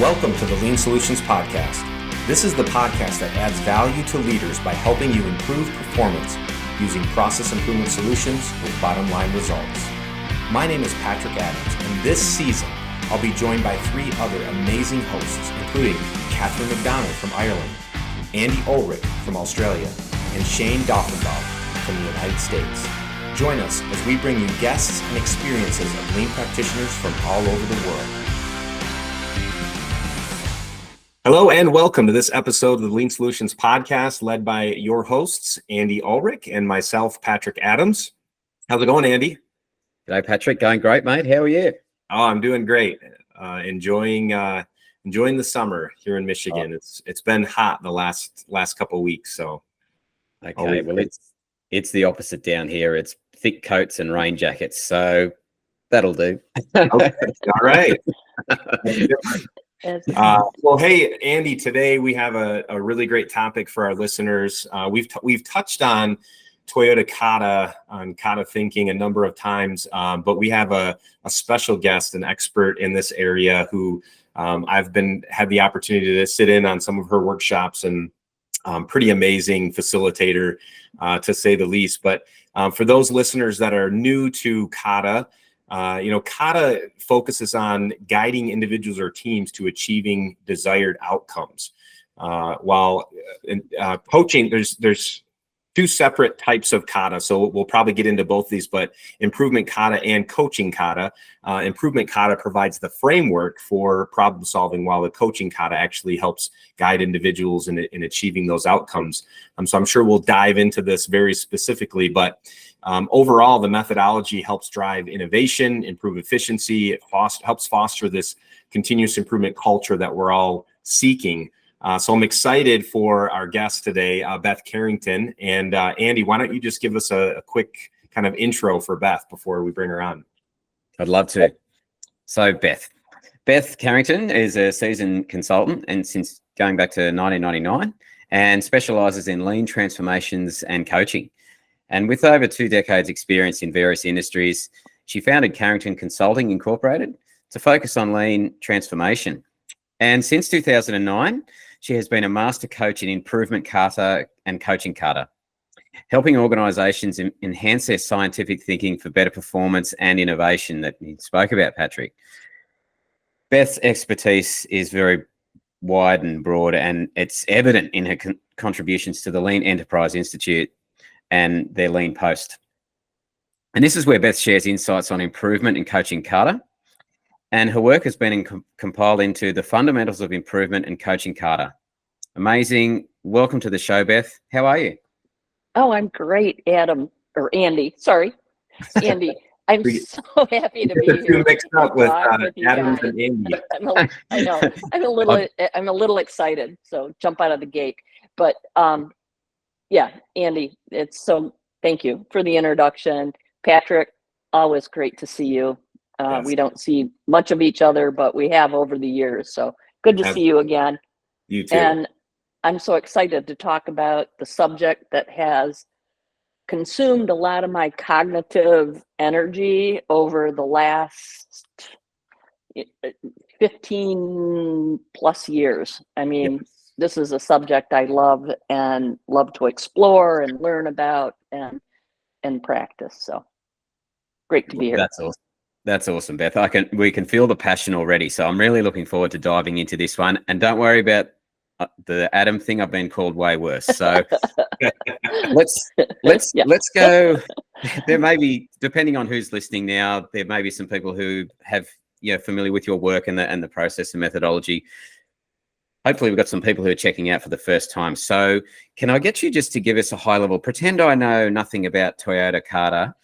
Welcome to the Lean Solutions Podcast. This is the podcast that adds value to leaders by helping you improve performance using process improvement solutions with bottom line results. My name is Patrick Adams, and this season I'll be joined by three other amazing hosts, including Catherine McDonald from Ireland, Andy Olrich from Australia, and Shane Doffenbaugh from the United States. Join us as we bring you guests and experiences of lean practitioners from all over the world. Hello and welcome to this episode of the Lean Solutions Podcast, led by your hosts, Andy Olrich and myself, Patrick Adams. How's it going, Andy? G'day, Patrick. Going great, mate. How are you? Oh, I'm doing great. Enjoying the summer here in Michigan. It's been hot the last couple of weeks. So, okay. Well, it's the opposite down here. It's thick coats and rain jackets. So that'll do. Okay. All right. Well, hey, Andy, today we have a really great topic for our listeners. We've touched on Toyota Kata, on Kata thinking a number of times, but we have a special guest, an expert in this area who I've had the opportunity to sit in on some of her workshops, and pretty amazing facilitator, to say the least. But for those listeners that are new to Kata, Kata focuses on guiding individuals or teams to achieving desired outcomes. While coaching, there's two separate types of Kata, so we'll probably get into both these, but Improvement Kata and Coaching Kata. Improvement Kata provides the framework for problem solving, while the Coaching Kata actually helps guide individuals in achieving those outcomes. So I'm sure we'll dive into this very specifically, but overall, the methodology helps drive innovation, improve efficiency. It helps foster this continuous improvement culture that we're all seeking. So I'm excited for our guest today, Beth Carrington. And Andy, why don't you just give us a quick kind of intro for Beth before we bring her on? I'd love to. So Beth Carrington is a seasoned consultant, and since going back to 1999, and specializes in lean transformations and coaching. And with over 2 decades experience in various industries, she founded Carrington Consulting Inc to focus on lean transformation. And since 2009, she has been a master coach in Improvement Kata and Coaching Kata, helping organizations enhance their scientific thinking for better performance and innovation that you spoke about, Patrick. Beth's expertise is very wide and broad, and it's evident in her contributions to the Lean Enterprise Institute and their Lean Post. And this is where Beth shares insights on improvement and coaching Kata. And her work has been compiled into the fundamentals of improvement and coaching Kata. Amazing. Welcome to the show, Beth. How are you? Oh, I'm great, Andy. Sorry, Andy. I'm so happy to be here. Mixed up with Adams and Andy. I know. I'm a little excited. So jump out of the gate. But yeah, Andy, thank you for the introduction. Patrick, always great to see you. Yes. We don't see much of each other, but we have over the years. So good to see you again. You too. And I'm so excited to talk about the subject that has consumed a lot of my cognitive energy over the last 15 plus years. I mean, yes. This is a subject I love to explore and learn about and practice. So great to be here. That's awesome. That's awesome, Beth. We can feel the passion already. So I'm really looking forward to diving into this one. And don't worry about the Adam thing. I've been called way worse. So let's go. There may be, depending on who's listening now, there may be some people who have familiar with your work and the process and methodology. Hopefully, we've got some people who are checking out for the first time. So can I get you just to give us a high level? Pretend I know nothing about Toyota Kata.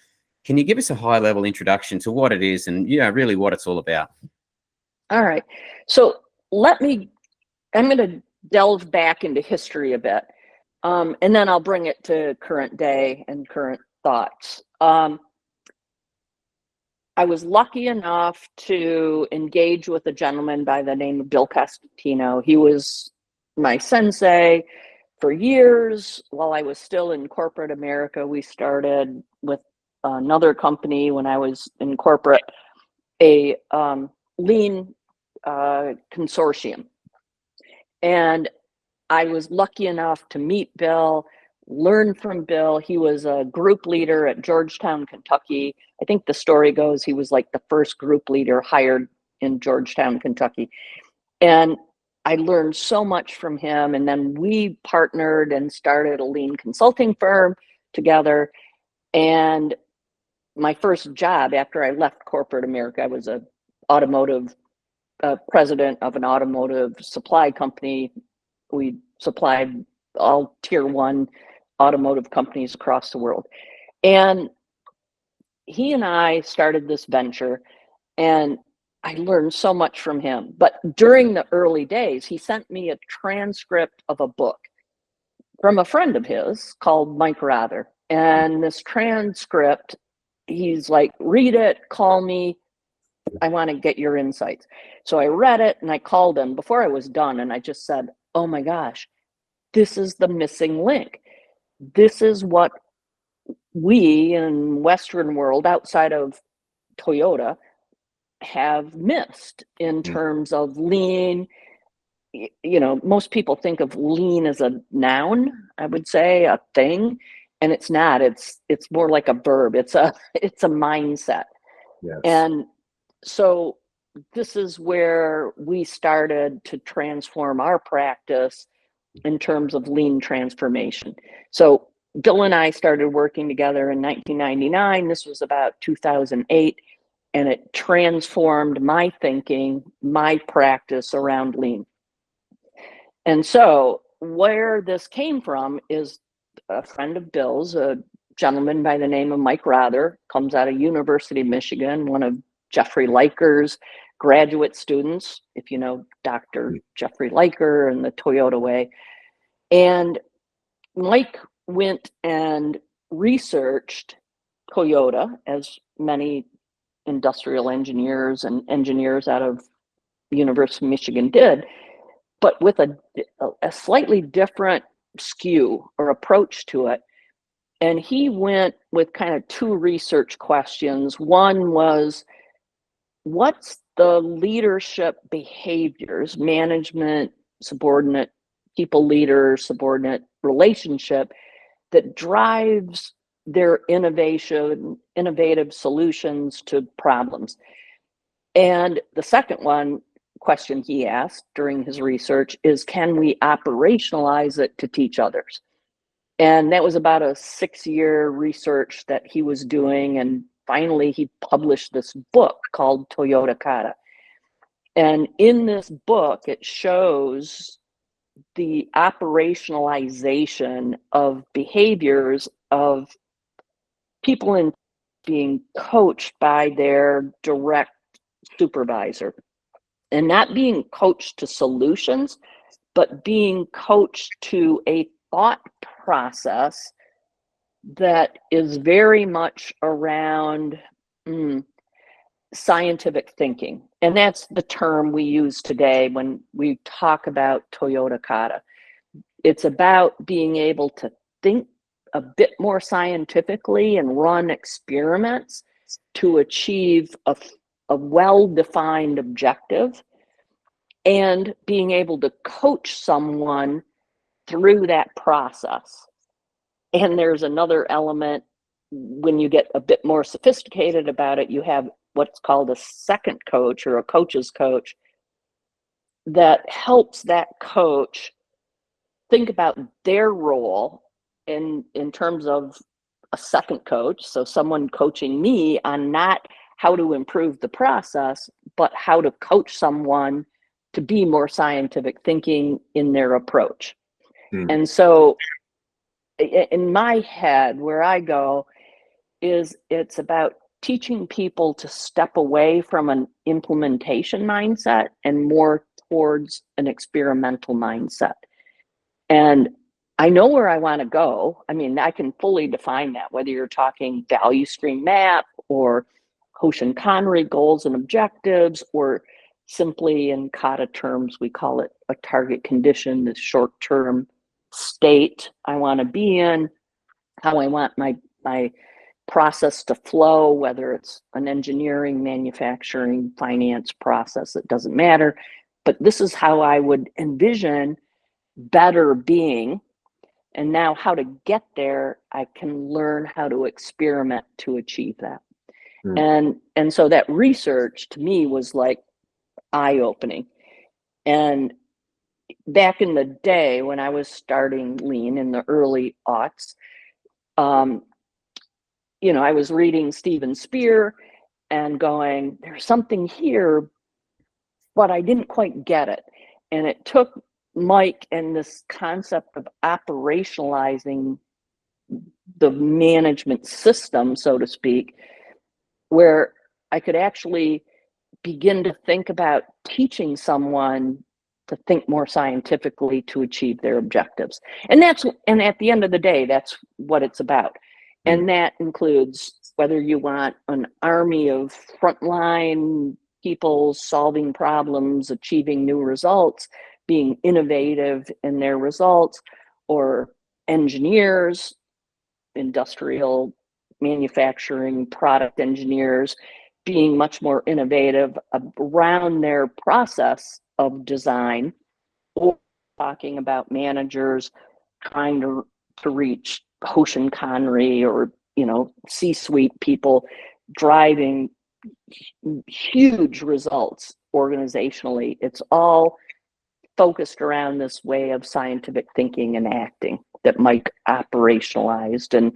Can you give us a high-level introduction to what it is and, really what it's all about? All right. So I'm going to delve back into history a bit, and then I'll bring it to current day and current thoughts. I was lucky enough to engage with a gentleman by the name of Bill Costantino. He was my sensei for years. While I was still in corporate America, we started with another company when I was in corporate, a lean consortium. And I was lucky enough to meet Bill, learn from Bill. He was a group leader at Georgetown, Kentucky. I think the story goes he was like the first group leader hired in Georgetown, Kentucky. And I learned so much from him. And then we partnered and started a lean consulting firm together. And my first job after I left corporate America, I was a automotive president of an automotive supply company. We supplied all tier one automotive companies across the world. And he and I started this venture, and I learned so much from him. But during the early days, he sent me a transcript of a book from a friend of his called Mike Rather. And this transcript, he's like, read it, call me. I want to get your insights. So I read it and I called him before I was done. And I just said, oh my gosh, this is the missing link. This is what we in Western world outside of Toyota have missed in terms of lean. You know, most people think of lean as a noun, I would say, a thing, and it's not. It's more like a verb. It's a mindset. Yes. And so this is where we started to transform our practice in terms of lean transformation. So Bill and I started working together in 1999. This was about 2008, and it transformed my thinking, my practice around lean. And so where this came from is a friend of Bill's, a gentleman by the name of Mike Rather, comes out of University of Michigan, one of Jeffrey Liker's graduate students, if you know Dr. Jeffrey Liker and the Toyota way. And Mike went and researched Toyota, as many industrial engineers and engineers out of the University of Michigan did, but with a slightly different skew or approach to it. And he went with kind of two research questions. One was, what's the leadership behaviors, management, subordinate, people leader, subordinate relationship that drives their innovative solutions to problems? And the second question he asked during his research is, can we operationalize it to teach others? And that was about a 6-year research that he was doing. And finally, he published this book called Toyota Kata. And in this book, it shows the operationalization of behaviors of people in being coached by their direct supervisor, and not being coached to solutions, but being coached to a thought process that is very much around scientific thinking. And that's the term we use today when we talk about Toyota Kata. It's about being able to think a bit more scientifically and run experiments to achieve a well-defined objective, and being able to coach someone through that process. And there's another element, when you get a bit more sophisticated about it, you have what's called a second coach or a coach's coach that helps that coach think about their role in terms of a second coach. So someone coaching me on not how to improve the process, but how to coach someone to be more scientific thinking in their approach. And so in my head, where I go is it's about teaching people to step away from an implementation mindset and more towards an experimental mindset. And I know where I want to go. I mean, I can fully define that, whether you're talking value stream map or Hoshin Connery goals and objectives, or simply in Kata terms, we call it a target condition, the short-term state I want to be in, how I want my process to flow, whether it's an engineering, manufacturing, finance process, it doesn't matter. But this is how I would envision better being. And now how to get there, I can learn how to experiment to achieve that. And so that research to me was like eye-opening. And back in the day when I was starting lean in the early aughts, you know, I was reading Steven Spear and going, there's something here, but I didn't quite get it. And it took Mike and this concept of operationalizing the management system, so to speak, where I could actually begin to think about teaching someone to think more scientifically to achieve their objectives. And at the end of the day, that's what it's about. And that includes whether you want an army of frontline people solving problems, achieving new results, being innovative in their results, or engineers, industrial manufacturing product engineers, being much more innovative around their process of design, or talking about managers trying to reach Hoshin Connery or, you know, C-suite people driving huge results organizationally. It's all focused around this way of scientific thinking and acting that Mike operationalized, and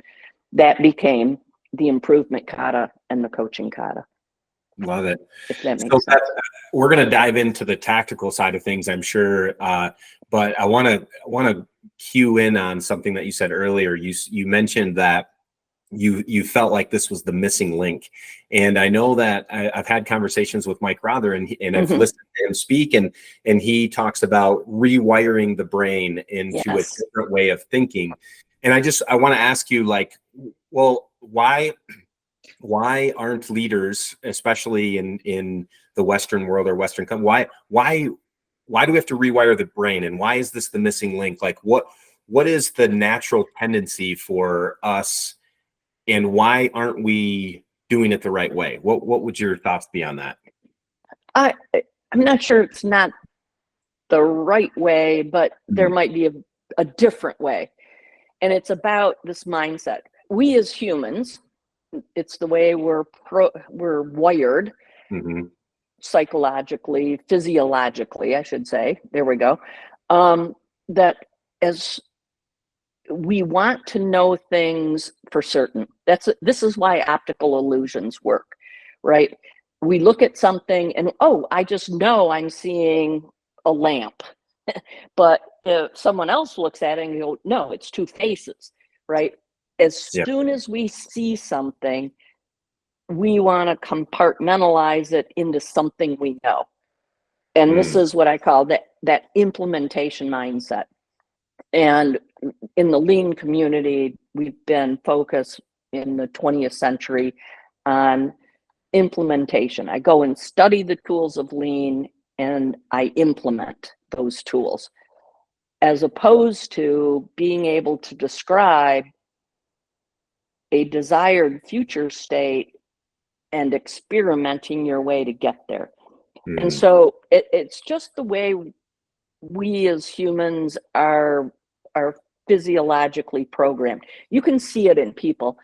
that became the Improvement Kata and the Coaching Kata. Love it. If that makes sense. We're going to dive into the tactical side of things, I'm sure, but I want to cue in on something that you said earlier. You mentioned that you felt like this was the missing link, and I know that I've had conversations with Mike Rother, and I've listened to him speak, and he talks about rewiring the brain into a different way of thinking. And I want to ask you, like, well, why aren't leaders, especially in the Western world or Western why do we have to rewire the brain, and why is this the missing link? Like, what is the natural tendency for us, and why aren't we doing it the right way? What would your thoughts be on that? I'm not sure it's not the right way, but there might be a different way. And it's about this mindset. We as humans, it's the way we're wired, psychologically, physiologically, I should say. There we go. That as we want to know things for certain. This is why optical illusions work, right? We look at something and, oh, I just know I'm seeing a lamp. But if someone else looks at it and go, no, it's two faces, right? As soon as we see something, we want to compartmentalize it into something we know. And this is what I call that implementation mindset. And in the lean community, we've been focused in the 20th century on implementation. I go and study the tools of lean and I implement those tools, as opposed to being able to describe a desired future state and experimenting your way to get there. And so it's just the way we as humans are physiologically programmed. You can see it in people.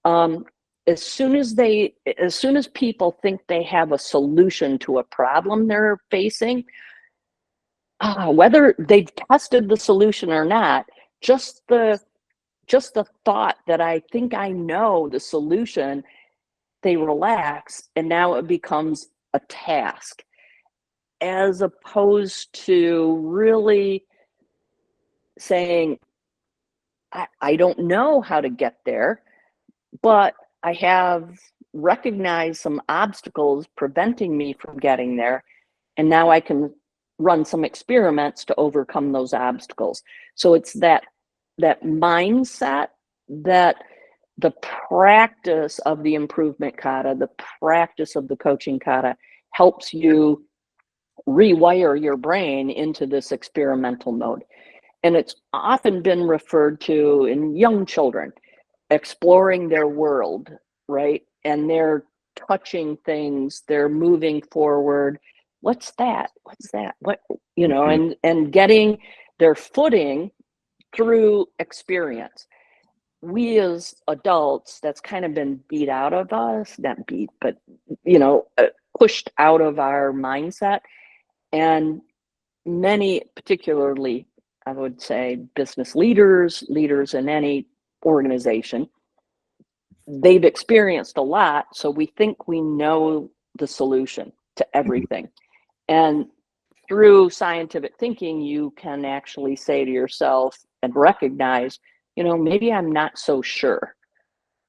As soon as people think they have a solution to a problem they're facing, whether they've tested the solution or not, just the thought that I think I know the solution, they relax, and now it becomes a task, as opposed to really saying, I don't know how to get there, but I have recognized some obstacles preventing me from getting there, and now I can run some experiments to overcome those obstacles. So it's that mindset, that the practice of the Improvement Kata, the practice of the Coaching Kata, helps you rewire your brain into this experimental mode. And it's often been referred to in young children. exploring their world, right? And they're touching things, they're moving forward. What's that? What's that? What, you know, and getting their footing through experience. We as adults, that's kind of been beat out of us, not beat, but, you know, pushed out of our mindset. And many, particularly, I would say business leaders in any organization, they've experienced a lot. So we think we know the solution to everything. And through scientific thinking, you can actually say to yourself and recognize, you know, maybe I'm not so sure.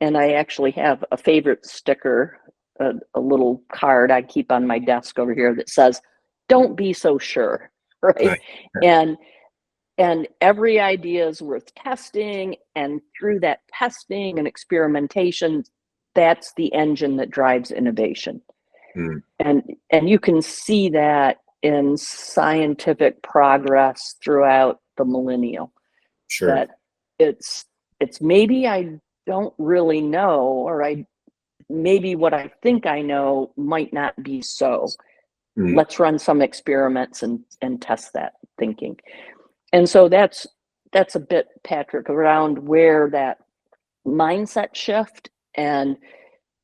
And I actually have a favorite sticker, a little card I keep on my desk over here that says, don't be so sure, right? And every idea is worth testing. And through that testing and experimentation, that's the engine that drives innovation. And you can see that in scientific progress throughout the millennial. Sure. That it's maybe I don't really know, or maybe what I think I know might not be so. Let's run some experiments and test that thinking. And so that's a bit, Patrick, around where that mindset shift, and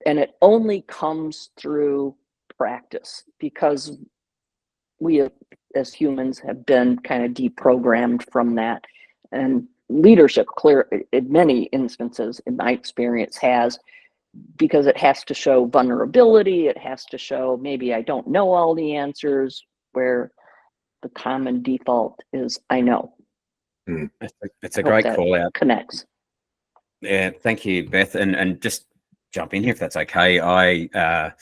it only comes through practice, because we as humans have been kind of deprogrammed from that. And leadership, clear in many instances, in my experience, has, because it has to show vulnerability, it has to show maybe I don't know all the answers, where the common default is I know. It's a great call out. Connects. Yeah, thank you, Beth. And just jump in here if that's okay. I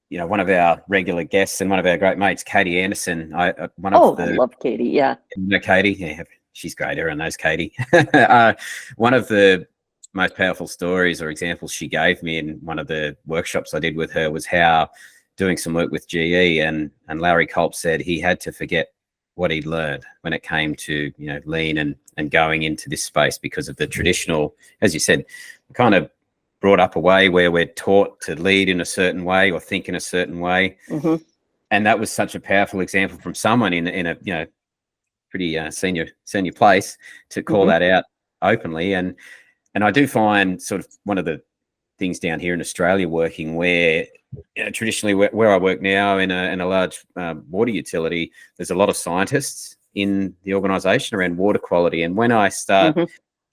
you know, one of our regular guests and one of our great mates, Katie Anderson. I love Katie. Yeah. You know Katie? Yeah, she's great. Everyone knows Katie. One of the most powerful stories or examples she gave me in one of the workshops I did with her was how doing some work with GE and Larry Culp said he had to forget what he'd learned when it came to, you know, lean and going into this space, because of the traditional, as you said, kind of brought up a way where we're taught to lead in a certain way or think in a certain way. And that was such a powerful example from someone in a, you know, pretty senior place to call that out openly. And I do find sort of one of the things down here in Australia working where, you know, traditionally where I work now in a large water utility, there's a lot of scientists in the organization around water quality. And when I start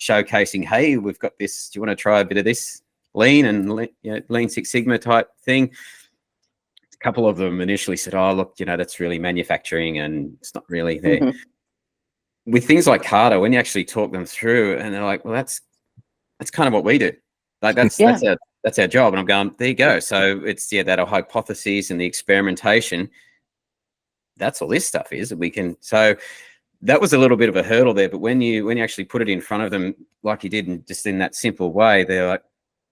showcasing, hey, we've got this, do you want to try a bit of this lean and, you know, Lean Six Sigma type thing? A couple of them initially said, oh, look, you know, that's really manufacturing and it's not really there. With things like Kata, when you actually talk them through and they're like, well, that's kind of what we do. Like that's our job. And I'm going, there you go. So it's, that hypothesis and the experimentation, that's all this stuff is that we can. So that was a little bit of a hurdle there. But when you actually put it in front of them, like you did, and just in that simple way, they're like,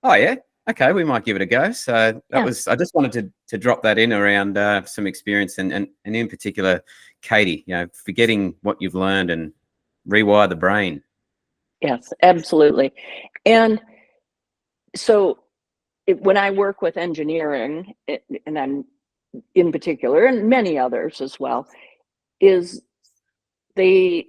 oh yeah, okay, we might give it a go. So that was, I just wanted to drop that in around some experience and in particular, Katie, you know, forgetting what you've learned and rewire the brain. Yes, absolutely. And so when I work with engineering, and I'm in particular, and many others as well, is they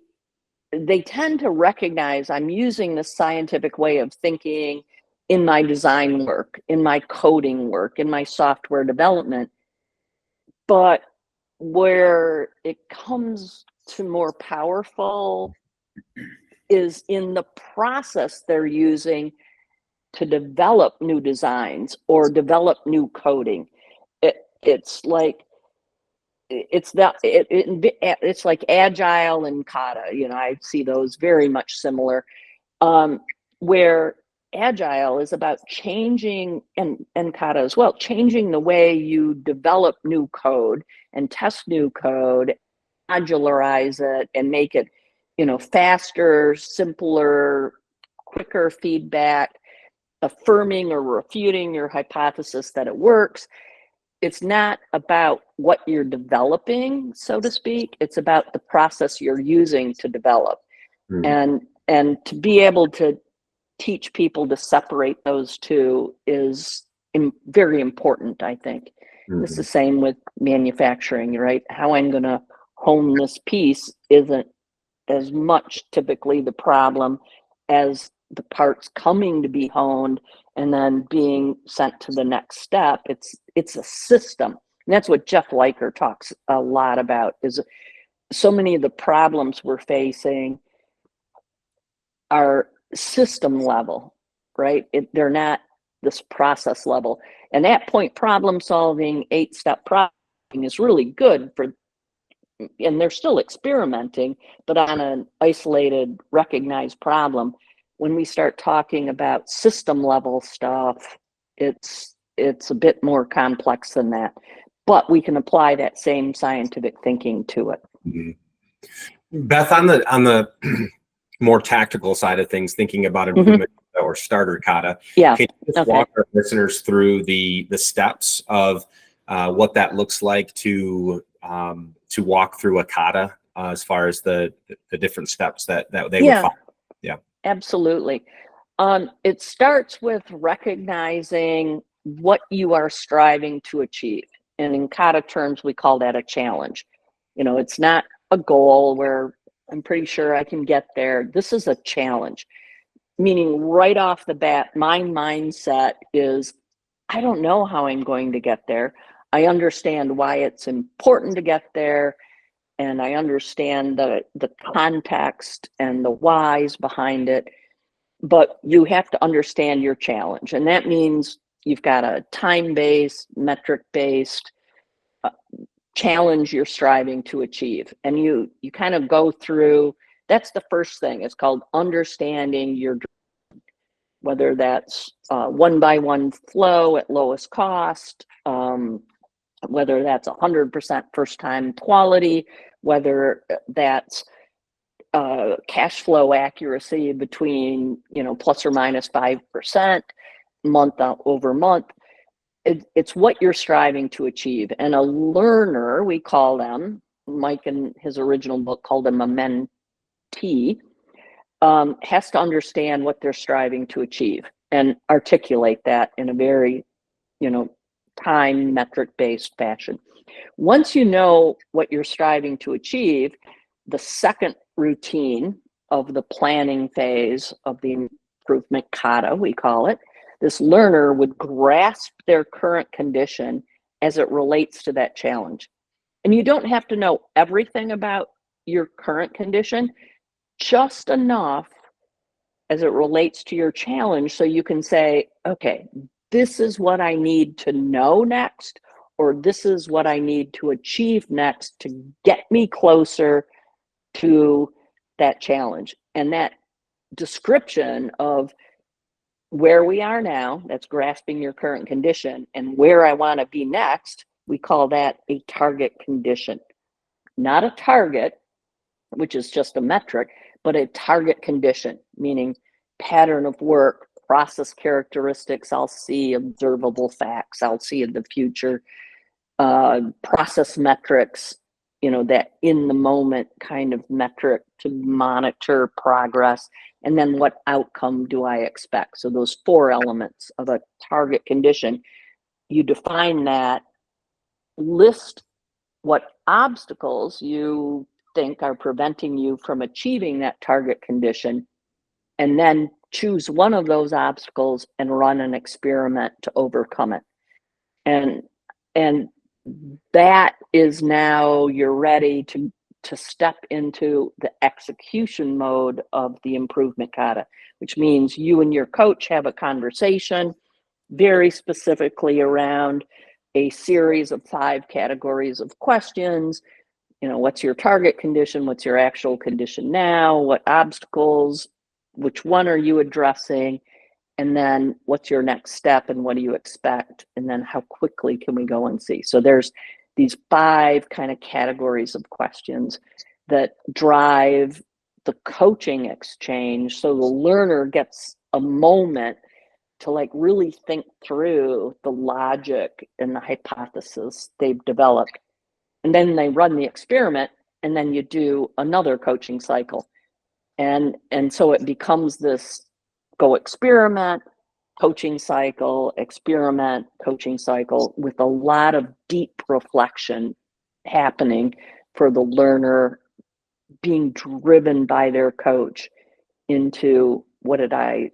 tend to recognize I'm using the scientific way of thinking in my design work, in my coding work, in my software development. But where it comes to more powerful is in the process they're using to develop new designs or develop new coding. It's like it's like agile and kata. You know, I see those very much similar, where agile is about changing, and kata as well, changing the way you develop new code and test new code, modularize it and make it, you know, faster, simpler, quicker feedback, affirming or refuting your hypothesis that it works. It's not about what you're developing, so to speak. It's about the process you're using to develop. And to be able to teach people to separate those two is very important, I think. Mm-hmm. It's the same with manufacturing, right? How I'm going to hone this piece isn't as much typically the problem as the parts coming to be honed and then being sent to the next step. It's a system. And that's what Jeff Leiker talks a lot about, is so many of the problems we're facing are system level, right? They're not this process level. And that point problem solving, 8-step problem is really good for, and they're still experimenting, but on an isolated, recognized problem. When we start talking about system level stuff, it's a bit more complex than that, but we can apply that same scientific thinking to it. Mm-hmm. Beth, on the more tactical side of things, thinking about improvement or starter kata, yeah, can you just walk our listeners through the steps of what that looks like to walk through a kata, as far as the different steps that they would follow? Yeah, absolutely. It starts with recognizing what you are striving to achieve. And in kata terms, we call that a challenge. You know, it's not a goal where I'm pretty sure I can get there. This is a challenge, meaning right off the bat, my mindset is, I don't know how I'm going to get there. I understand why it's important to get there. And I understand the context and the whys behind it. But you have to understand your challenge. And that means you've got a time-based, metric-based challenge you're striving to achieve. And you kind of go through, that's the first thing. It's called understanding your, whether that's 1-by-1 flow at lowest cost, whether that's 100% first-time quality, whether that's cash flow accuracy between, plus or minus 5% month over month. It's what you're striving to achieve. And a learner, we call them, Mike in his original book called them a mentee, has to understand what they're striving to achieve and articulate that in a very, time metric-based fashion. Once you know what you're striving to achieve, the second routine of the planning phase of the improvement kata, we call it, this learner would grasp their current condition as it relates to that challenge. And you don't have to know everything about your current condition, just enough as it relates to your challenge so you can say, okay, this is what I need to know next, or this is what I need to achieve next to get me closer to that challenge. And that description of where we are now, that's grasping your current condition, and where I want to be next, we call that a target condition. Not a target, which is just a metric, but a target condition, meaning pattern of work, process characteristics, I'll see observable facts, I'll see in the future, process metrics, that in the moment kind of metric to monitor progress, and then what outcome do I expect? So those 4 elements of a target condition, you define that, list what obstacles you think are preventing you from achieving that target condition, and then choose one of those obstacles and run an experiment to overcome it. And that is now you're ready to step into the execution mode of the improvement kata, which means you and your coach have a conversation very specifically around a series of 5 categories of questions. What's your target condition? What's your actual condition now? What obstacles? Which one are you addressing? And then what's your next step and what do you expect? And then how quickly can we go and see? So there's these 5 kind of categories of questions that drive the coaching exchange. So the learner gets a moment to really think through the logic and the hypothesis they've developed. And then they run the experiment, and then you do another coaching cycle. And so it becomes this go experiment, coaching cycle, experiment, coaching cycle, with a lot of deep reflection happening for the learner, being driven by their coach into what did I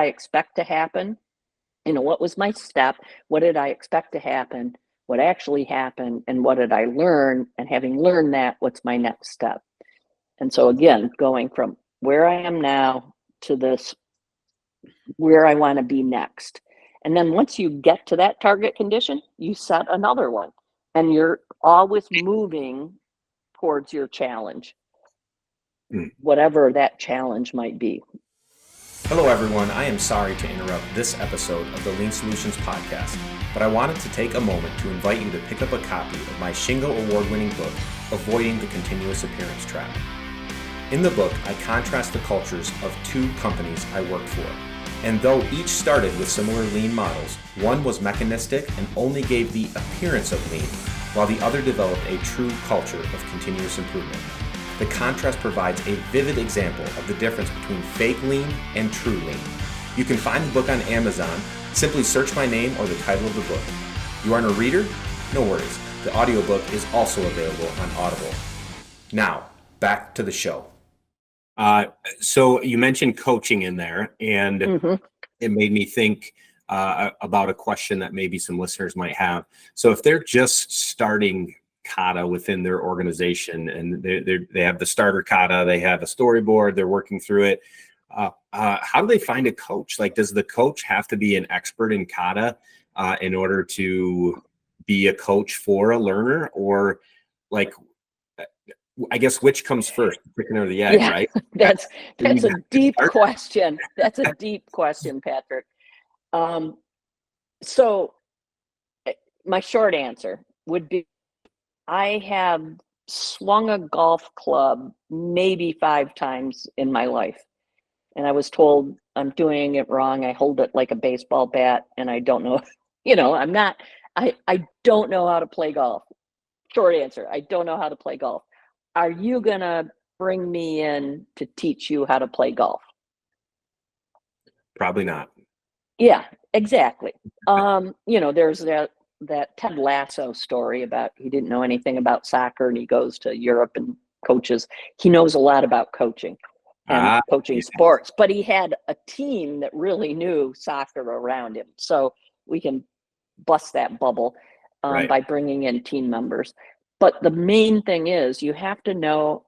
expect to happen? What was my step? What did I expect to happen? What actually happened? And what did I learn? And having learned that, what's my next step? And so again, going from where I am now to this, where I want to be next. And then once you get to that target condition, you set another one, and you're always moving towards your challenge, whatever that challenge might be. Hello, everyone. I am sorry to interrupt this episode of the Lean Solutions podcast, but I wanted to take a moment to invite you to pick up a copy of my Shingo Award-winning book, Avoiding the Continuous Appearance Trap. In the book, I contrast the cultures of two companies I worked for. And though each started with similar lean models, one was mechanistic and only gave the appearance of lean, while the other developed a true culture of continuous improvement. The contrast provides a vivid example of the difference between fake lean and true lean. You can find the book on Amazon. Simply search my name or the title of the book. You aren't a reader? No worries. The audiobook is also available on Audible. Now, back to the show. So you mentioned coaching in there, and it made me think about a question that maybe some listeners might have. So if they're just starting Kata within their organization, and they have the starter Kata, they have a storyboard, they're working through it, how do they find a coach? Like, does the coach have to be an expert in Kata in order to be a coach for a learner? Or, like, I guess, which comes first, the chicken or the egg, right? That's a deep question. That's a deep question, Patrick. So my short answer would be, I have swung a golf club maybe 5 times in my life. And I was told I'm doing it wrong. I hold it like a baseball bat, and I don't know, I don't know how to play golf. Short answer, I don't know how to play golf. Are you going to bring me in to teach you how to play golf? Probably not. Yeah, exactly. There's that Ted Lasso story about he didn't know anything about soccer, and he goes to Europe and coaches. He knows a lot about coaching and coaching sports, but he had a team that really knew soccer around him. So we can bust that bubble by bringing in team members. But the main thing is, you have to know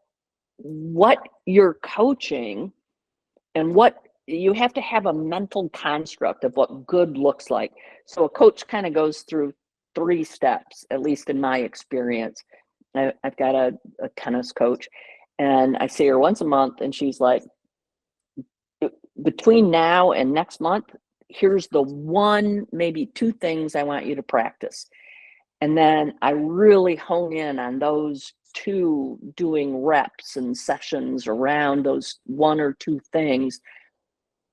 what you're coaching, and you have to have a mental construct of what good looks like. So a coach kind of goes through 3 steps, at least in my experience. I've got a tennis coach, and I see her once a month, and she's like, between now and next month, here's the 1, maybe 2 things I want you to practice. And then I really hone in on those 2, doing reps and sessions around those 1 or 2 things.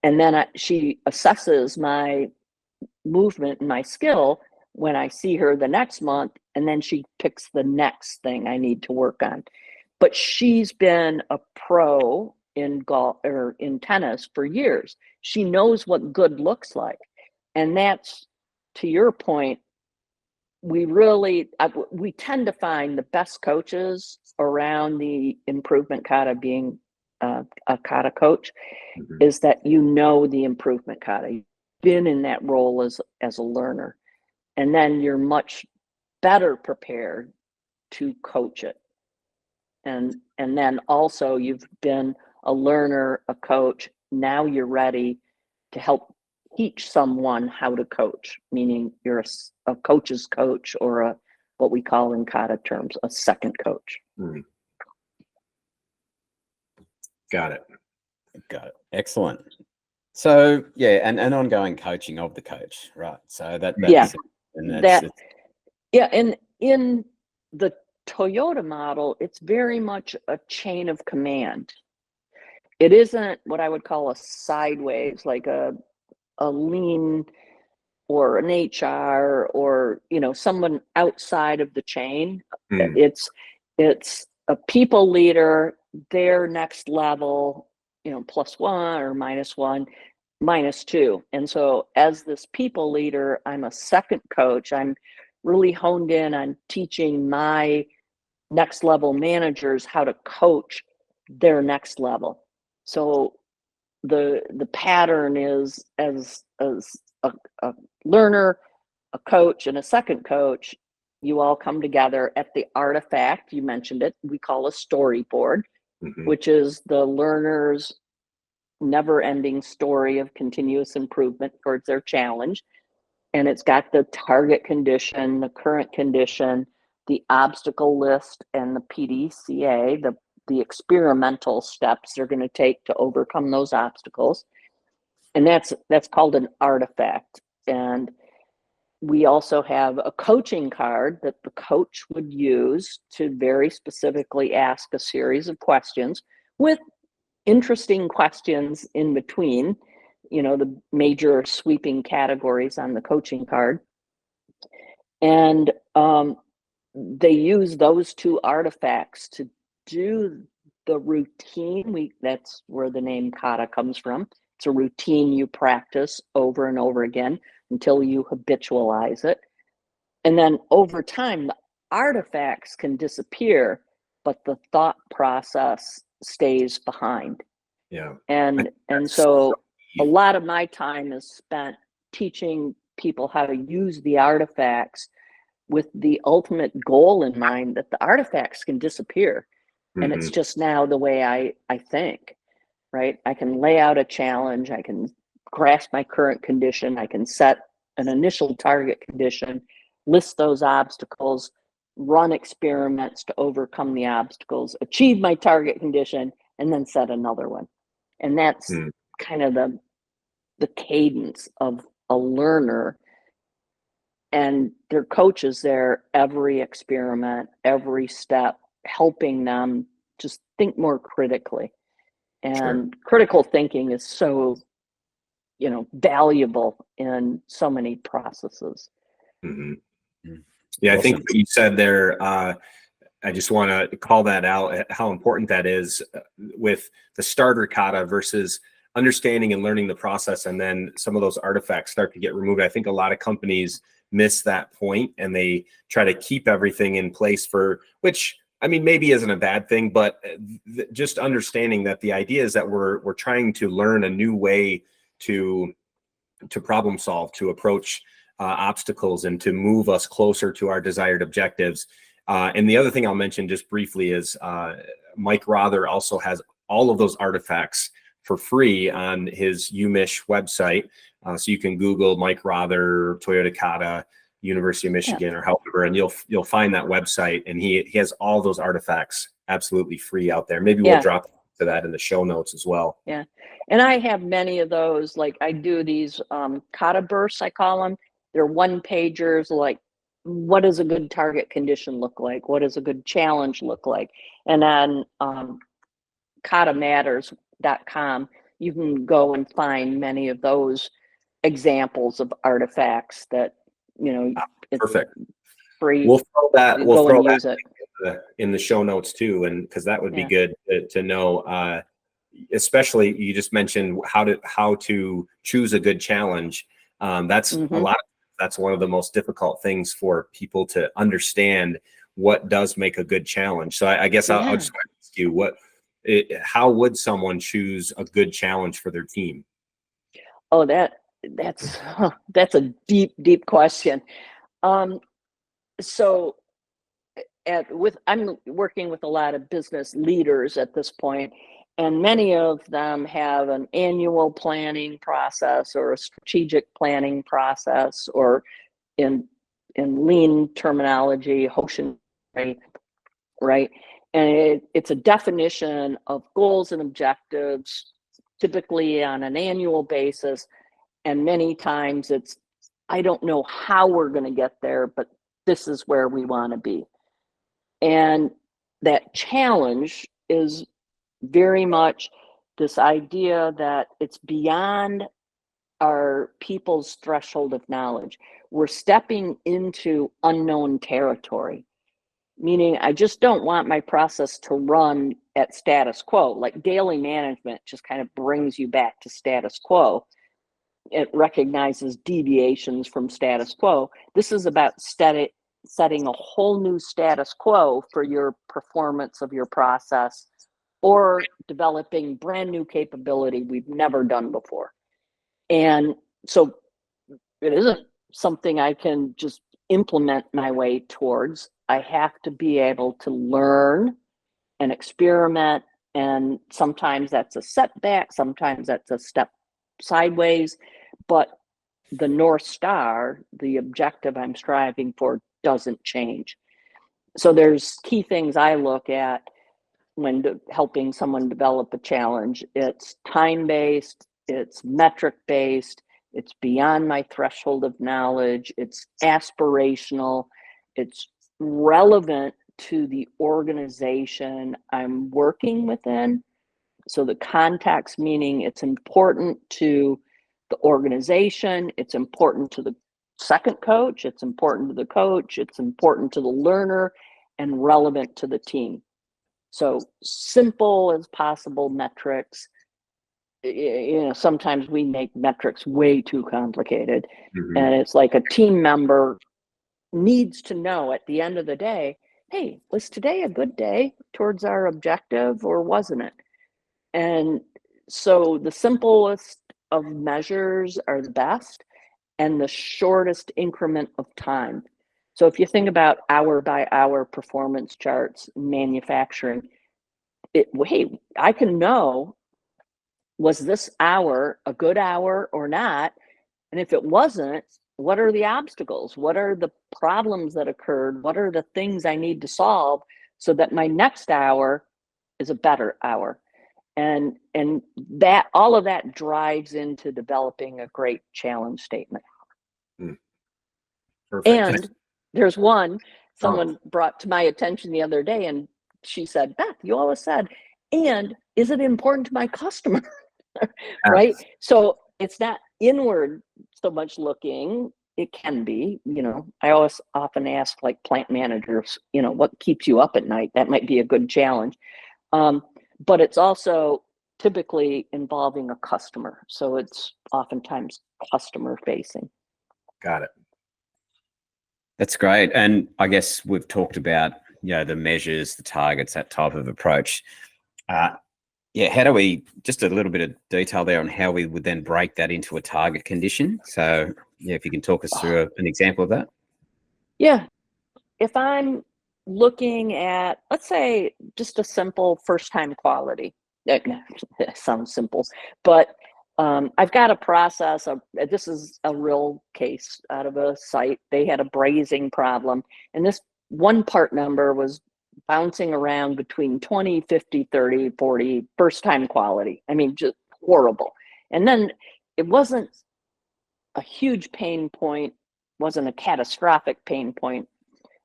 And then she assesses my movement and my skill when I see her the next month, and then she picks the next thing I need to work on. But she's been a pro in golf or in tennis for years. She knows what good looks like. And that's, to your point, we tend to find the best coaches around the Improvement Kata, being a Kata coach, is that the Improvement Kata. You've been in that role as a learner, and then you're much better prepared to coach it. And then also, you've been a learner, a coach. Now you're ready to help teach someone how to coach, meaning you're a coach's coach, or what we call in Kata terms, a second coach. Got it. Excellent. So and ongoing coaching of the coach, right? So that's and in the Toyota model, it's very much a chain of command. It isn't what I would call a sideways, like a lean or an HR, or someone outside of the chain. It's a people leader, their next level +1 or -1, -2. And so as this people leader, I'm a second coach. I'm really honed in on teaching my next level managers how to coach their next level. So the pattern is, as a learner, a coach, and a second coach, you all come together at the artifact. You mentioned it, we call a storyboard, which is the learner's never-ending story of continuous improvement towards their challenge. And it's got the target condition, the current condition, the obstacle list, and the PDCA, the experimental steps they're going to take to overcome those obstacles. And that's called an artifact. And we also have a coaching card that the coach would use to very specifically ask a series of questions, with interesting questions in between, the major sweeping categories on the coaching card. And they use those two artifacts to do the routine. That's where the name Kata comes from. It's a routine you practice over and over again until you habitualize it. And then over time, the artifacts can disappear, but the thought process stays behind. Yeah. And so a lot of my time is spent teaching people how to use the artifacts with the ultimate goal in mind, that the artifacts can disappear. And it's just now the way I think, right? I can lay out a challenge, I can grasp my current condition, I can set an initial target condition, list those obstacles, run experiments to overcome the obstacles, achieve my target condition, and then set another one. And that's kind of the cadence of a learner. And their coach is there every experiment, every step, helping them just think more critically. And critical thinking is so, valuable in so many processes. Yeah, I think what you said there, I just want to call that out, how important that is with the starter kata versus understanding and learning the process, and then some of those artifacts start to get removed. I think a lot of companies miss that point, and they try to keep everything in place, for which, I mean, maybe isn't a bad thing, but just understanding that the idea is that we're trying to learn a new way to problem solve, to approach obstacles, and to move us closer to our desired objectives. And the other thing I'll mention just briefly is Mike Rother also has all of those artifacts for free on his UMich website. So you can Google Mike Rother, Toyota Kata, University of Michigan, or however, and you'll find that website. And he has all those artifacts absolutely free out there. Maybe we'll drop to that in the show notes as well. Yeah. And I have many of those. Like, I do these kata bursts, I call them. They're one pagers, like, what does a good target condition look like? What does a good challenge look like? And on katamatters.com, you can go and find many of those examples of artifacts that, it's perfect. Free. We'll throw that in the show notes too, and because that would be good to know. Especially, you just mentioned how to choose a good challenge. That's that's one of the most difficult things for people to understand. What does make a good challenge? So I guess I'll just ask you, how would someone choose a good challenge for their team? Oh, that's a deep question. So I'm working with a lot of business leaders at this point, and many of them have an annual planning process or a strategic planning process, or in lean terminology, Hoshin, right? And it's a definition of goals and objectives, typically on an annual basis. And many times it's, I don't know how we're going to get there, but this is where we want to be. And that challenge is very much this idea that it's beyond our people's threshold of knowledge. We're stepping into unknown territory, meaning I just don't want my process to run at status quo. Like daily management just kind of brings you back to status quo. It recognizes deviations from status quo. This is about setting a whole new status quo for your performance of your process, or developing brand new capability we've never done before. And so it isn't something I can just implement my way towards. I have to be able to learn and experiment. And sometimes that's a setback, sometimes that's a step sideways, but the North Star, the objective I'm striving for, doesn't change. So there's key things I look at when helping someone develop a challenge. It's time-based, it's metric-based, it's beyond my threshold of knowledge, it's aspirational, it's relevant to the organization I'm working within. So the context, meaning it's important to the organization, it's important to the second coach, it's important to the coach, it's important to the learner, and relevant to the team. So simple as possible metrics. Sometimes we make metrics way too complicated. Mm-hmm. And it's like a team member needs to know at the end of the day, hey, was today a good day towards our objective, or wasn't it? And so the simplest of measures are the best, and the shortest increment of time. So if you think about hour by hour performance charts in manufacturing, hey, I can know, was this hour a good hour or not? And if it wasn't, what are the obstacles? What are the problems that occurred? What are the things I need to solve so that my next hour is a better hour? And that, all of that drives into developing a great challenge statement. Perfect. And there's one someone brought to my attention the other day, and she said, Beth, you always said, and is it important to my customer? Right? So it's not inward so much looking. It can be, I always often ask like plant managers, what keeps you up at night? That might be a good challenge. But it's also typically involving a customer. So it's oftentimes customer facing. Got it. That's great. And I guess we've talked about, the measures, the targets, that type of approach. How do we, just a little bit of detail there on how we would then break that into a target condition. So if you can talk us through an example of that. Yeah. If I'm looking at, let's say, just a simple first time quality, that sounds simple, but I've got a process of, this is a real case out of a site. They had a brazing problem, and this one part number was bouncing around between 20, 50, 30, 40, first time quality. I mean, just horrible. And then it wasn't a huge pain point, wasn't a catastrophic pain point,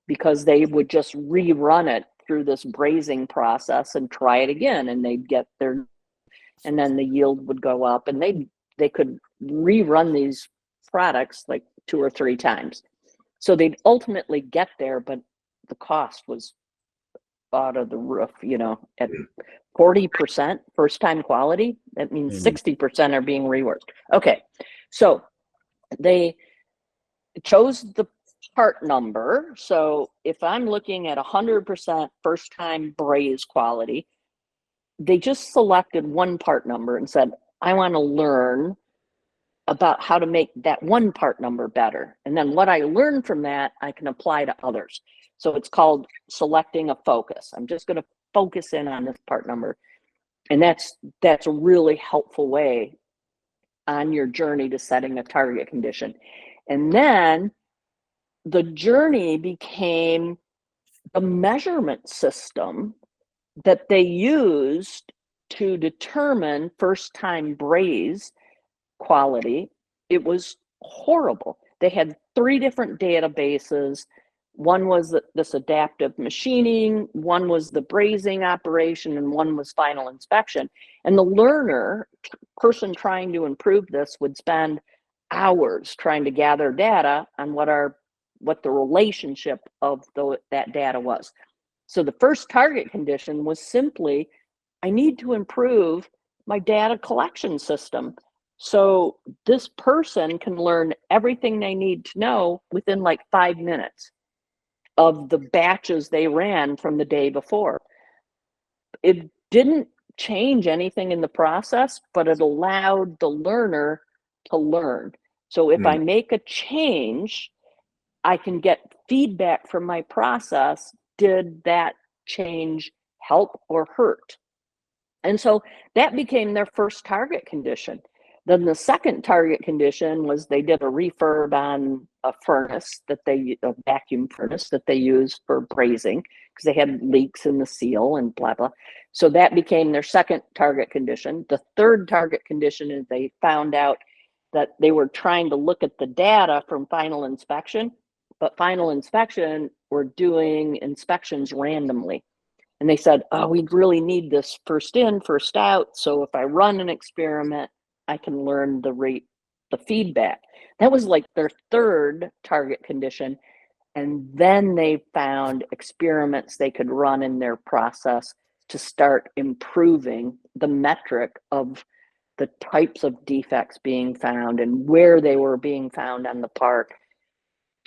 because they would just rerun it through this brazing process and try it again, and they'd get their, and then the yield would go up, and they could rerun these products like 2 or 3 times. So they'd ultimately get there, but the cost was out of the roof, at 40% first time quality. That means 60% are being reworked. Okay, so they chose the part number. So if I'm looking at 100% first time braze quality, they just selected one part number and said, I want to learn about how to make that one part number better. And then what I learn from that, I can apply to others. So it's called selecting a focus. I'm just going to focus in on this part number. And that's a really helpful way on your journey to setting a target condition. And then the journey became a measurement system that they used to determine first time braze quality. It was horrible. They had 3 different databases. One was this adaptive machining, one was the brazing operation, and one was final inspection. And the learner, person trying to improve this, would spend hours trying to gather data on what the relationship of that data was. So the first target condition was simply I need to improve my data collection system. So this person can learn everything they need to know within like 5 minutes of the batches they ran from the day before. It didn't change anything in the process, but it allowed the learner to learn. So if I make a change, I can get feedback from my process. Did that change help or hurt? And so that became their first target condition. Then the second target condition was they did a refurb on a vacuum furnace that they used for brazing because they had leaks in the seal and blah, blah. So that became their second target condition. The third target condition is they found out that they were trying to look at the data from final inspection, but final inspection were doing inspections randomly. And they said, oh, we really need this first in, first out. So if I run an experiment, I can learn the feedback. That was like their third target condition. And then they found experiments they could run in their process to start improving the metric of the types of defects being found and where they were being found on the part.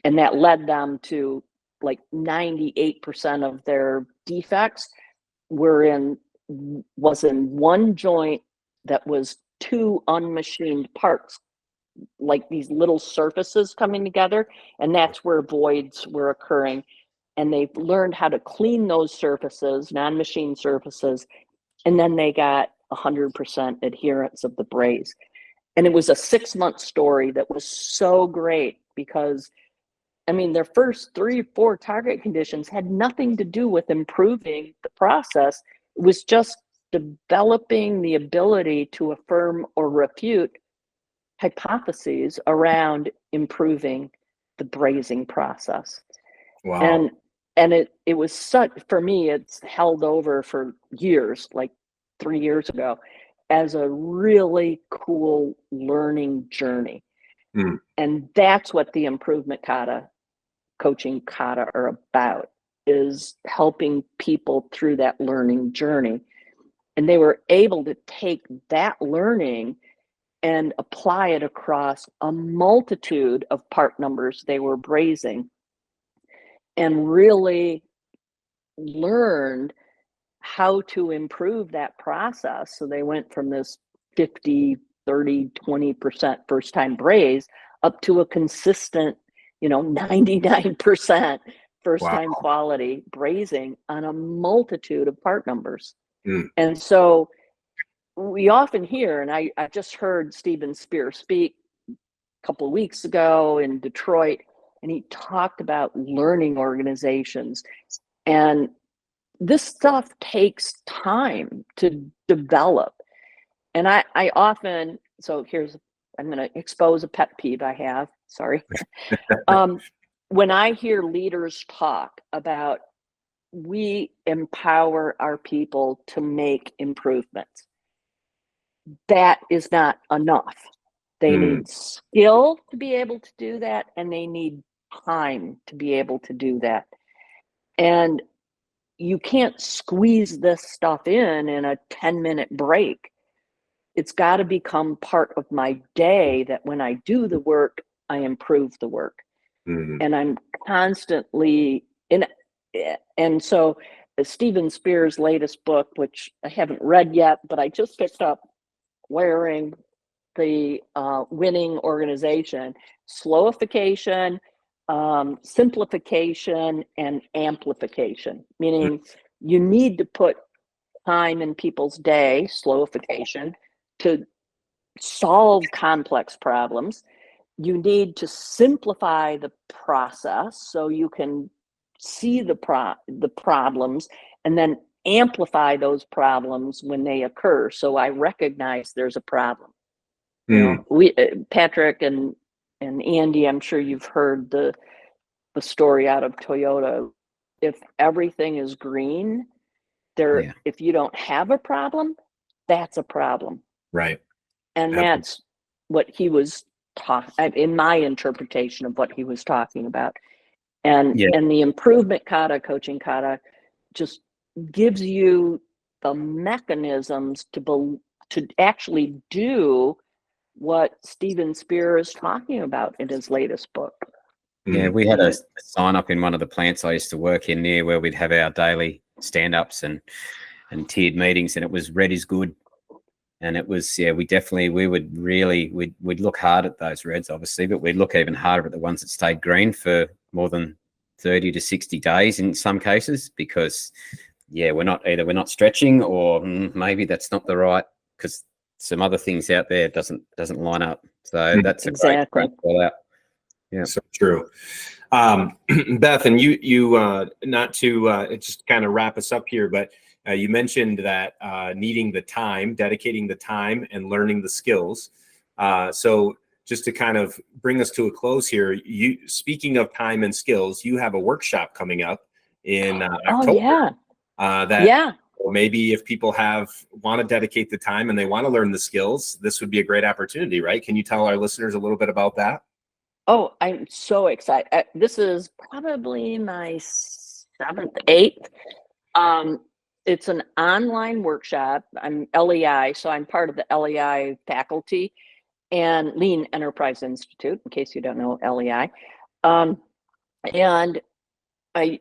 And that led them to like 98% of their defects was in one joint that was two unmachined parts, like these little surfaces coming together, and that's where voids were occurring. And they've learned how to clean those surfaces, non-machine surfaces, and then they got 100% adherence of the braze. And it was a 6-month story that was so great because, I mean, their first 3 or 4 target conditions had nothing to do with improving the process. It was just developing the ability to affirm or refute hypotheses around improving the brazing process. Wow. And it was such, for me, it's held over for years, like 3 years ago, as a really cool learning journey. And that's what the Improvement Kata, Coaching Kata are about, is helping people through that learning journey. And they were able to take that learning and apply it across a multitude of part numbers they were brazing and really learned how to improve that process. So they went from this 50, 30, 20% first time braze up to a consistent, 99% first time quality brazing on a multitude of part numbers. And so we often hear, and I just heard Steven Spear speak a couple of weeks ago in Detroit, and he talked about learning organizations. And this stuff takes time to develop. And I often, so I'm going to expose a pet peeve I have, sorry. When I hear leaders talk about we empower our people to make improvements, that is not enough. They need skill to be able to do that, and they need time to be able to do that. And you can't squeeze this stuff in a 10-minute break. It's got to become part of my day, that when I do the work, I improve the work. And I'm constantly in. And so Steven Spear's latest book, which I haven't read yet, but I just picked up, Wearing the Winning Organization: Slowification, Simplification, and Amplification, meaning you need to put time in people's day, slowification, to solve complex problems. You need to simplify the process so you can see the problems and then amplify those problems when they occur. So I recognize there's a problem. Patrick and Andy, I'm sure you've heard the story out of Toyota. If everything is green, if you don't have a problem, that's a problem. Right. And that's what he was in my interpretation of what he was talking about. And the Improvement Kata, Coaching Kata, just gives you the mechanisms to actually do what Steven Spear is talking about in his latest book. Yeah, we had a sign up in one of the plants I used to work in there where we'd have our daily stand-ups and tiered meetings, and it was red is good. And it was, yeah, we'd look hard at those reds, obviously, but we'd look even harder at the ones that stayed green for more than 30 to 60 days in some cases, because, yeah, we're not stretching, or maybe that's not the right, because some other things out there doesn't line up. So that's a great call out. Yeah, so true. Beth, and you not to just kind of wrap us up here, but you mentioned that needing the time, dedicating the time, and learning the skills. So just to kind of bring us to a close here, speaking of time and skills, you have a workshop coming up in October. Maybe if people want to dedicate the time and they want to learn the skills, this would be a great opportunity, right? Can you tell our listeners a little bit about that? Oh, I'm so excited. This is probably my 7th, 8th. It's an online workshop. I'm LEI, so I'm part of the LEI faculty and Lean Enterprise Institute, in case you don't know LEI. And I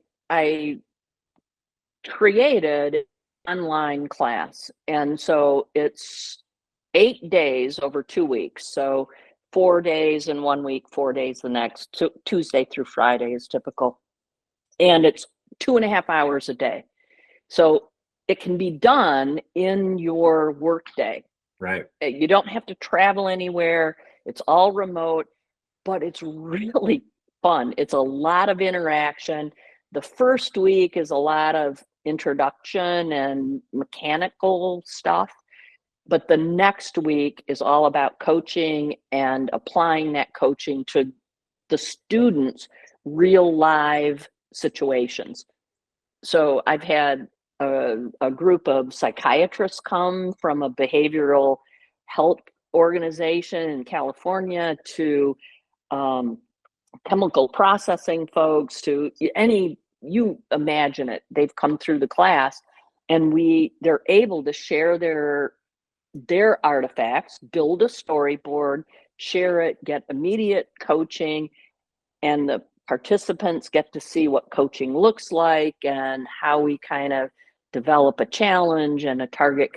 created an online class. And so it's 8 days over 2 weeks. So 4 days in 1 week, 4 days the next. Tuesday through Friday is typical. And it's 2.5 hours a day. So it can be done in your workday. Right. You don't have to travel anywhere. It's all remote, but it's really fun. It's a lot of interaction. The first week is a lot of introduction and mechanical stuff. But the next week is all about coaching and applying that coaching to the students' real live situations. So I've had a group of psychiatrists come from a behavioral health organization in California to chemical processing folks, to you imagine it. They've come through the class, and they're able to share their artifacts, build a storyboard, share it, get immediate coaching, and the participants get to see what coaching looks like and how we kind of develop a challenge and a target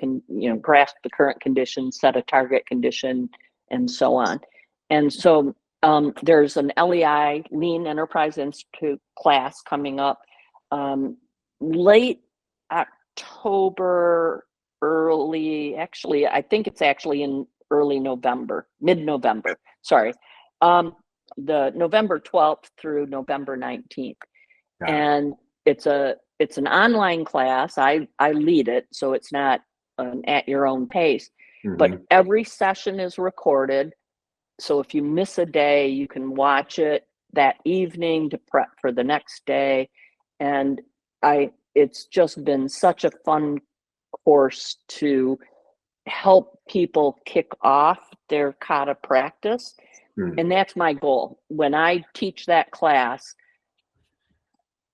grasp the current condition, set a target condition, and so on. And so there's an LEI, Lean Enterprise Institute class coming up late October, I think it's actually in early November, mid-November, sorry. The November 12th through November 19th. And it's an online class. I lead it, so it's not at your own pace. But every session is recorded. So if you miss a day, you can watch it that evening to prep for the next day. And it's just been such a fun course to help people kick off their kata practice. And that's my goal. When I teach that class,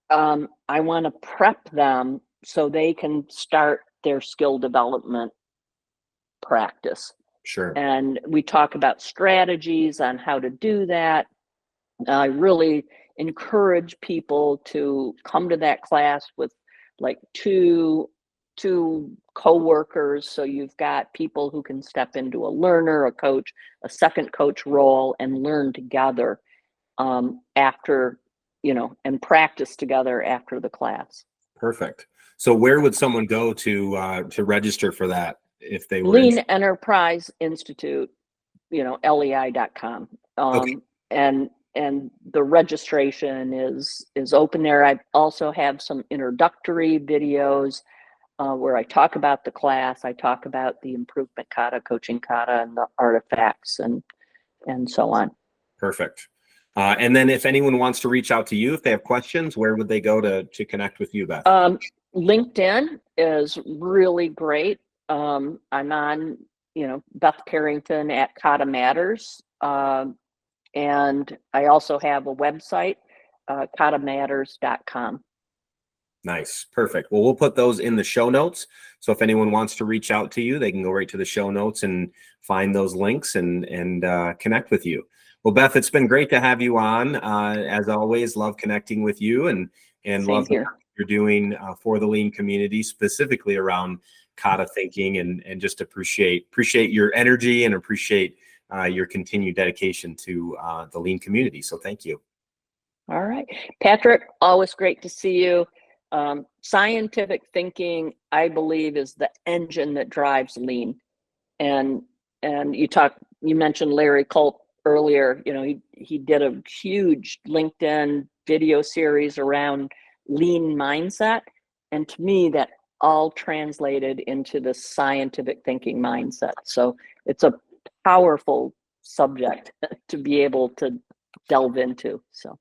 I want to prep them so they can start their skill development practice. Sure. And we talk about strategies on how to do that. I really encourage people to come to that class with like two co-workers, so you've got people who can step into a learner, a coach, a second coach role, and learn together after, and practice together after the class. Perfect. So where would someone go to register for that if they were Lean Enterprise Institute, LEI.com. Okay. And the registration is open there. I also have some introductory videos where I talk about the class. I talk about the Improvement Kata, Coaching Kata, and the artifacts and so on. Perfect. And then if anyone wants to reach out to you, if they have questions, where would they go to connect with you, Beth? LinkedIn is really great. I'm on, Beth Carrington at Kata Matters. And I also have a website, katamatters.com. Nice. Perfect. Well, we'll put those in the show notes So if anyone wants to reach out to you, they can go right to the show notes and find those links and connect with you. Well, Beth, it's been great to have you on. As always, love connecting with you and love what you're doing for the lean community, specifically around Kata thinking, and just appreciate your energy and appreciate your continued dedication to the lean community. So thank you. All right. Patrick, always great to see you. Scientific thinking, I believe, is the engine that drives lean. And you mentioned Larry Culp earlier. You know, he did a huge LinkedIn video series around lean mindset. And to me, that all translated into the scientific thinking mindset. So it's a powerful subject to be able to delve into. So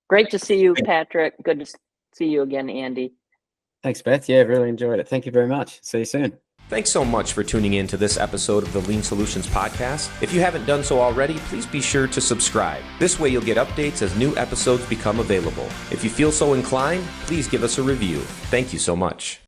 great to see you, Patrick. Good to see you again, Andy. Thanks, Beth. Yeah, really enjoyed it. Thank you very much. See you soon. Thanks so much for tuning in to this episode of the Lean Solutions Podcast. If you haven't done so already, please be sure to subscribe. This way you'll get updates as new episodes become available. If you feel so inclined, please give us a review. Thank you so much.